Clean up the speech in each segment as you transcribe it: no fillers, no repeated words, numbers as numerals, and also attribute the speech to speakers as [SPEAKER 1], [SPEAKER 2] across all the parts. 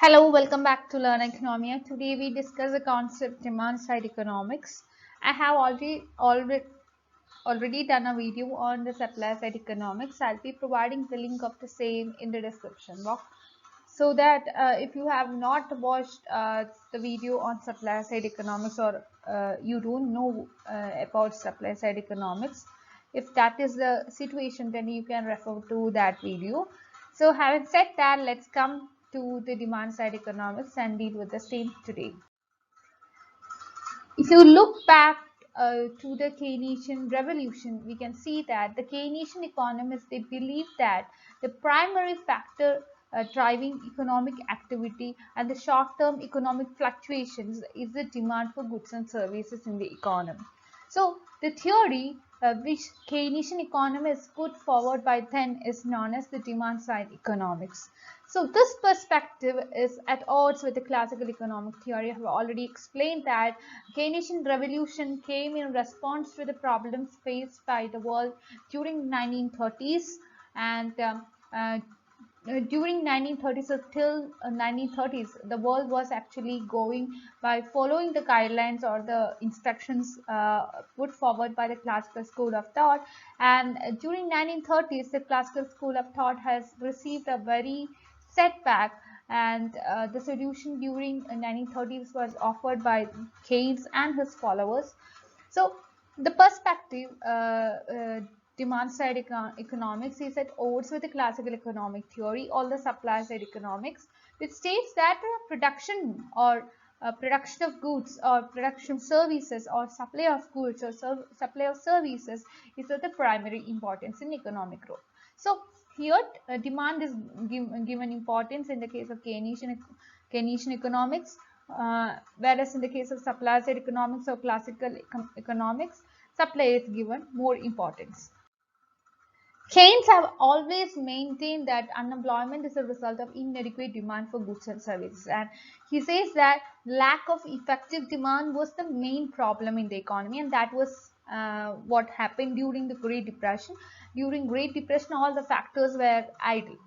[SPEAKER 1] Hello, welcome back to Learn Economia. Today we discuss the concept demand side economics. I have already done a video on the supply side economics. I'll be providing the link of the same in the description box so that if you have not watched the video on supply side economics or you don't know about supply side economics, if that is the situation, then you can refer to that video. So having said that, let's come to the demand side economics and deal with the same today. If you look back to the Keynesian revolution, we can see that the Keynesian economists, they believe that the primary factor driving economic activity and the short-term economic fluctuations is the demand for goods and services in the economy. So the theory which Keynesian economists put forward by then is known as the demand side economics. So this perspective is at odds with the classical economic theory. I have already explained that Keynesian revolution came in response to the problems faced by the world during 1930s and during 1930s till 1930s, the world was actually going by following the guidelines or the instructions put forward by the classical school of thought. And during 1930s, the classical school of thought has received a very setback, and the solution during 1930s was offered by Keynes and his followers. So the perspective demand side economics is at odds with the classical economic theory or the supply side economics, which states that production or production of goods or production of services or supply of goods or supply of services is of the primary importance in economic growth. So here demand is given importance in the case of Keynesian economics, whereas in the case of supply side economics or classical economics, supply is given more importance. Keynes have always maintained that unemployment is a result of inadequate demand for goods and services, and he says that lack of effective demand was the main problem in the economy, and that was what happened during the Great Depression. During Great Depression, all the factors were idle,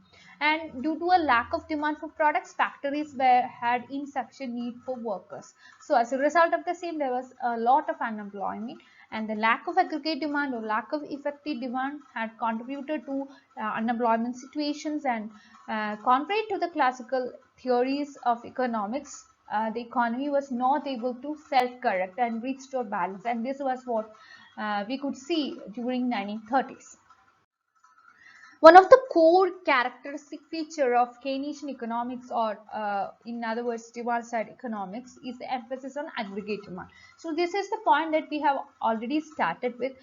[SPEAKER 1] and due to a lack of demand for products, factories had insufficient need for workers. So as a result of the same, there was a lot of unemployment, and the lack of aggregate demand or lack of effective demand had contributed to unemployment situations. And contrary to the classical theories of economics, the economy was not able to self-correct and restore balance, and this was what we could see during 1930s. One of the core characteristic feature of Keynesian economics, or in other words, demand side economics, is the emphasis on aggregate demand. So this is the point that we have already started with.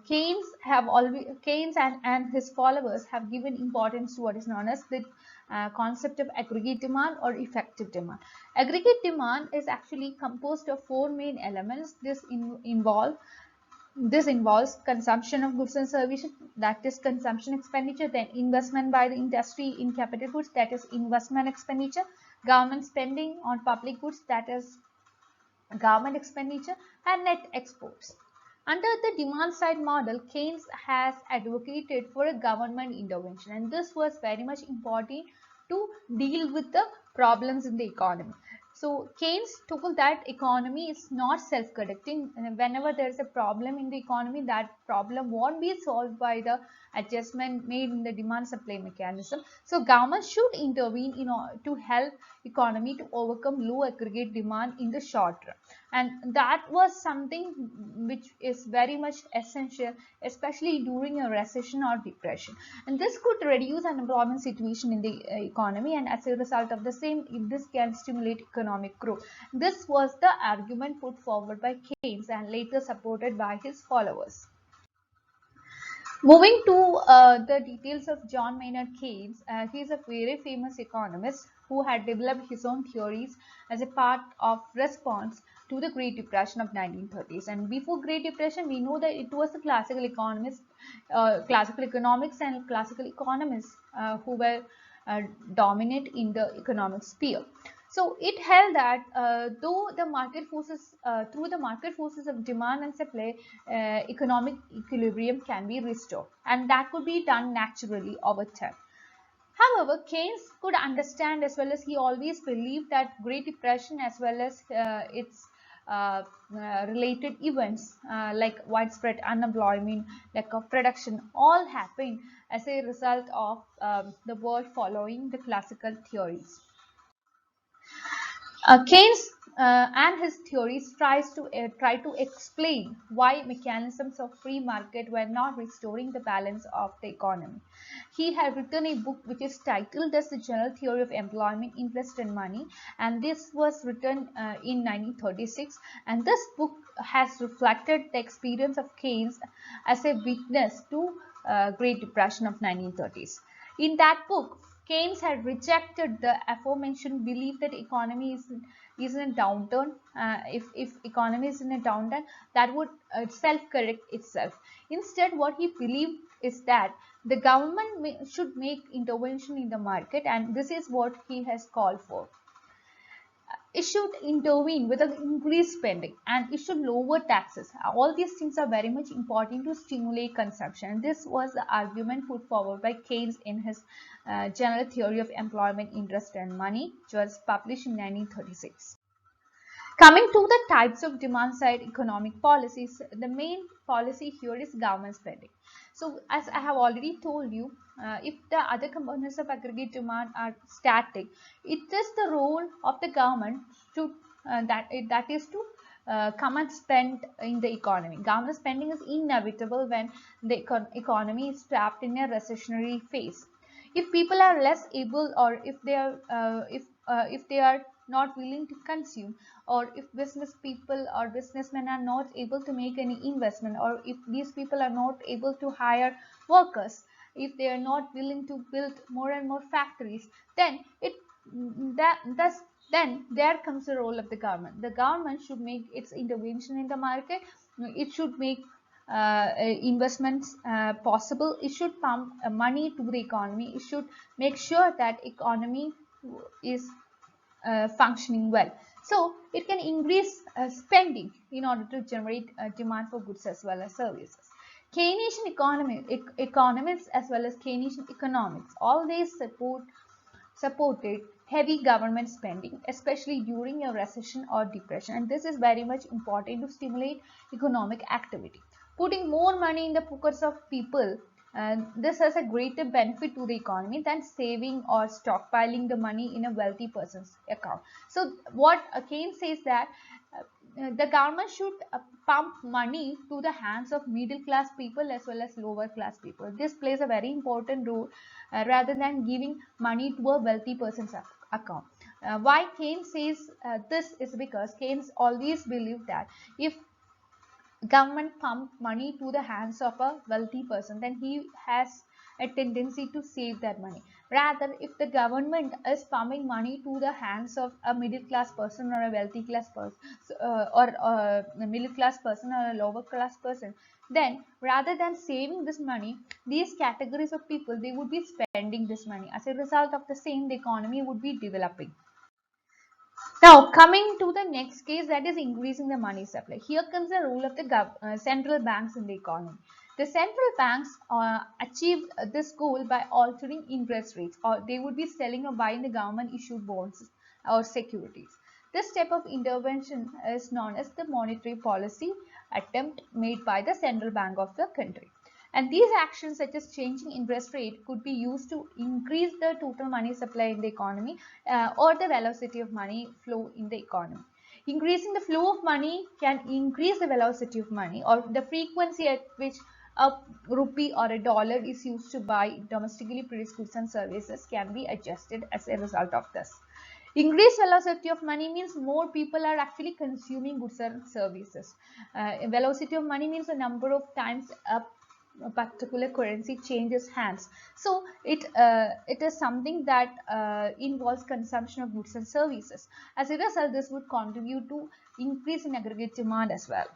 [SPEAKER 1] Keynes and his followers have given importance to what is known as the concept of aggregate demand or effective demand. Aggregate demand is actually composed of four main elements. This involves consumption of goods and services, that is consumption expenditure, then investment by the industry in capital goods, that is investment expenditure, government spending on public goods, that is government expenditure, and net exports. Under the demand side model, Keynes has advocated for a government intervention, and this was very much important to deal with the problems in the economy. So Keynes told that economy is not self-correcting. Whenever there is a problem in the economy, that problem won't be solved by the adjustment made in the demand supply mechanism. So government should intervene to help economy to overcome low aggregate demand in the short run, and that was something which is very much essential, especially during a recession or depression, and this could reduce unemployment situation in the economy, and as a result of the same, this can stimulate economic growth. This was the argument put forward by Keynes and later supported by his followers. Moving to the details of John Maynard Keynes, he is a very famous economist who had developed his own theories as a part of response to the Great Depression of 1930s. And before Great Depression, we know that it was the classical classical economics and classical economists who were dominant in the economic sphere. So it held that through the market forces of demand and supply, economic equilibrium can be restored, and that could be done naturally over time. However, Keynes could understand, as well as he always believed, that Great Depression as well as its related events like widespread unemployment, lack of production, all happened as a result of the world following the classical theories. Keynes and his theories try to explain why mechanisms of free market were not restoring the balance of the economy. He had written a book which is titled as The General Theory of Employment, Interest and Money, and this was written in 1936, and this book has reflected the experience of Keynes as a witness to Great Depression of 1930s. In that book, Keynes had rejected the aforementioned belief that economy is in a downturn. If economy is in a downturn, that would self-correct itself. Instead, what he believed is that the government should make intervention in the market, and this is what he has called for. It should intervene with an increased spending, and it should lower taxes. All these things are very much important to stimulate consumption. This was the argument put forward by Keynes in his General Theory of Employment, Interest and Money, which was published in 1936. Coming to the types of demand side economic policies, the main policy here is government spending. So as I have already told you, if the other components of aggregate demand are static, it is the role of the government to that is to come and spend in the economy. Government spending is inevitable when the economy is trapped in a recessionary phase. If people are less able, or if they are not willing to consume, or if business people or businessmen are not able to make any investment, or if these people are not able to hire workers, if they are not willing to build more and more factories, then it that thus then there comes the role of the government. The government should make its intervention in the market. It should make investments possible. It should pump money to the economy. It should make sure that economy is functioning well. So it can increase spending in order to generate demand for goods as well as services. Keynesian economists as well as Keynesian economics, all these supported heavy government spending, especially during a recession or depression, and this is very much important to stimulate economic activity. Putting more money in the pockets of people, and this has a greater benefit to the economy than saving or stockpiling the money in a wealthy person's account. So what Keynes says that the government should pump money to the hands of middle class people as well as lower class people. This plays a very important role rather than giving money to a wealthy person's account. Why Keynes says this is because Keynes always believed that if government pump money to the hands of a wealthy person, then he has a tendency to save that money. Rather, if the government is pumping money to the hands of a middle class person or a wealthy class person, or a middle class person or a lower class person, then rather than saving this money, these categories of people, they would be spending this money. As a result of the same, the economy would be developing. Now, coming to the next case, that is increasing the money supply. Here comes the role of the central banks in the economy. The central banks achieved this goal by altering interest rates, or they would be selling or buying the government issued bonds or securities. This step of intervention is known as the monetary policy attempt made by the central bank of the country. And these actions, such as changing interest rate, could be used to increase the total money supply in the economy, or the velocity of money flow in the economy. Increasing the flow of money can increase the velocity of money, or the frequency at which a rupee or a dollar is used to buy domestically produced goods and services can be adjusted as a result of this. Increased velocity of money means more people are actually consuming goods and services. Velocity of money means the number of times a particular currency changes hands. So it is something that involves consumption of goods and services. As a result, this would contribute to increase in aggregate demand as well.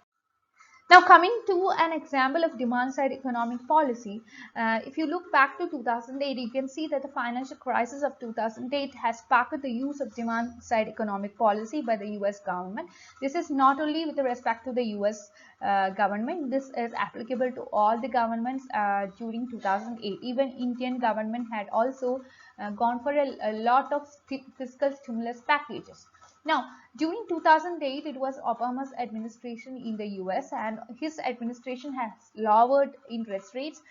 [SPEAKER 1] Now, coming to an example of demand side economic policy, if you look back to 2008, you can see that the financial crisis of 2008 has sparked the use of demand side economic policy by the US government. This is not only with respect to the US government, this is applicable to all the governments during 2008. Even Indian government had also gone for a lot of fiscal stimulus packages. Now, during 2008, it was Obama's administration in the US, and his administration has lowered interest rates.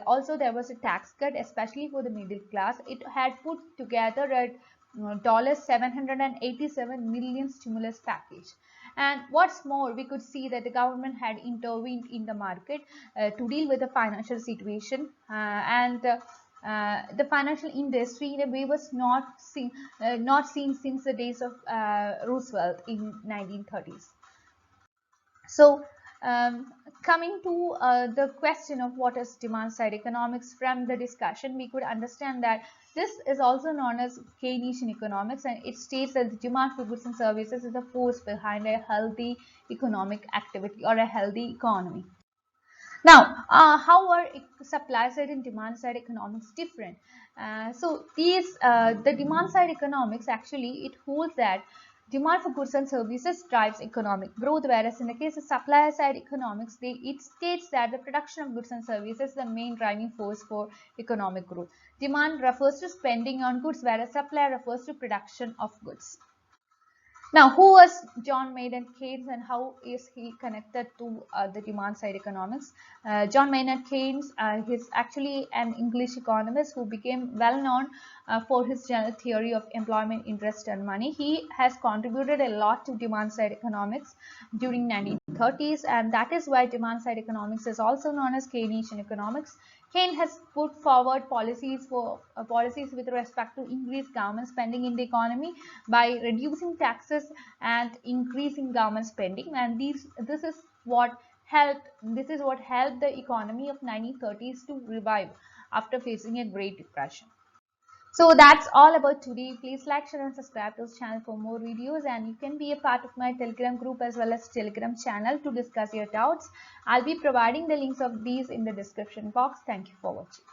[SPEAKER 1] Also, there was a tax cut, especially for the middle class. It had put together a $787 million stimulus package. And what's more, we could see that the government had intervened in the market to deal with the financial situation, and the financial industry in a way was not seen since the days of Roosevelt in 1930s. So, coming to the question of what is demand side economics, from the discussion we could understand that this is also known as Keynesian economics, and it states that the demand for goods and services is the force behind a healthy economic activity or a healthy economy. Now, how are supply side and demand side economics different? The demand side economics, actually it holds that demand for goods and services drives economic growth, whereas in the case of supply side economics, it states that the production of goods and services is the main driving force for economic growth. Demand refers to spending on goods, whereas supply refers to production of goods. Now, who was John Maynard Keynes, and how is he connected to the demand side economics? John Maynard Keynes is actually an English economist who became well known for his general theory of employment, interest and money. He has contributed a lot to demand side economics during 1930s, and that is why demand side economics is also known as Keynesian economics. Keynes has put forward policies with respect to increased government spending in the economy by reducing taxes and increasing government spending, and this is what helped the economy of 1930s to revive after facing a Great Depression. So that's all about today. Please like, share and subscribe to this channel for more videos, and you can be a part of my Telegram group as well as Telegram channel to discuss your doubts. I'll be providing the links of these in the description box. Thank you for watching.